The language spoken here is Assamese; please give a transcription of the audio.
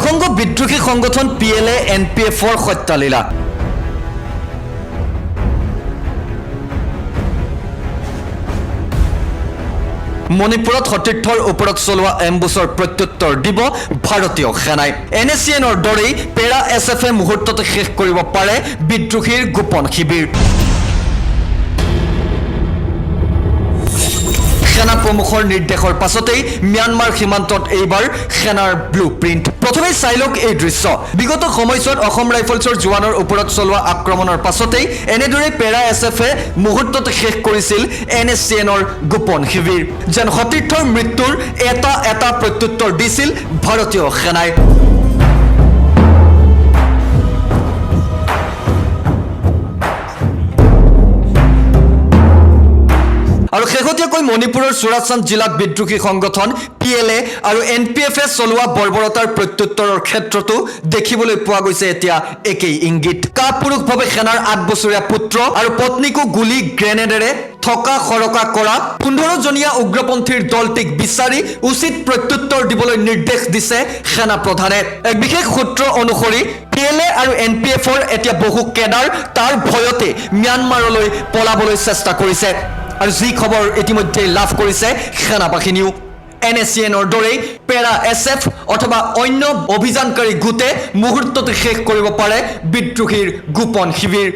প্ৰসংগ বিদ্ৰোহী সংগঠন PLA NPFৰ সত্যালীলা মণিপুৰত সতীৰ্থৰ ওপৰত চলোৱা এম্বুছৰ প্ৰত্যুত্তৰ দিব ভাৰতীয় সেনাই NSCNৰ দৰেই পেৰা SFে মুহূৰ্ততে শেষ কৰিব পাৰে বিদ্ৰোহীৰ গোপন শিবিৰ সেনা প্ৰমুখৰ নিৰ্দেশৰ পাছতেই ম্যানমাৰ সীমান্তত এইবাৰ সেনাৰ ব্লুপ্ৰিণ্ট প্ৰথমে চাইলক এই দৃশ্য বিগত সময়ছোৱাত অসম ৰাইফলছৰ জোৱানৰ ওপৰত চলোৱা আক্ৰমণৰ পাছতেই এনেদৰে পেৰা SFে মুহূৰ্ততে শেষ কৰিছিল NSCNৰ গোপন শিবিৰ যেন সতীৰ্থৰ মৃত্যুৰ এটা প্ৰত্যুত্তৰ দিছিল ভাৰতীয় সেনাই আৰু শেহতীয়াকৈ মণিপুৰৰ চুৰাচান্দ জিলাত বিদ্ৰোহী সংগঠন PLA আৰু NPFে চলোৱা বৰ্বৰতাৰ প্ৰত্যুত্তৰৰ ক্ষেত্ৰতো দেখিবলৈ পোৱা গৈছে এতিয়া একেই ইংগিত কাপুৰুষভাৱে সেনাৰ 8 বছৰীয়া পুত্ৰ আৰু পত্নীকো গুলি গ্ৰেনেডেৰে থকা খৰকা কৰা 15জনীয়া উগ্ৰপন্থীৰ দলটিক বিচাৰি উচিত প্ৰত্যুত্তৰ দিবলৈ নিৰ্দেশ দিছে সেনা প্ৰধানে এক বিশেষ সূত্ৰ অনুসৰি PLA আৰু NPFৰ এতিয়া বহু কেডাৰ তাৰ ভয়তে ম্যানমাৰলৈ পলাবলৈ চেষ্টা কৰিছে আৰু যি খবৰ ইতিমধ্যে লাভ কৰিছে সেনা বাহিনীও NSCNৰ দৰেই পেৰা SF অথবা অন্য অভিযানকাৰী গোটে মুহূৰ্ততে শেষ কৰিব পাৰে বিদ্ৰোহীৰ গোপন শিবিৰ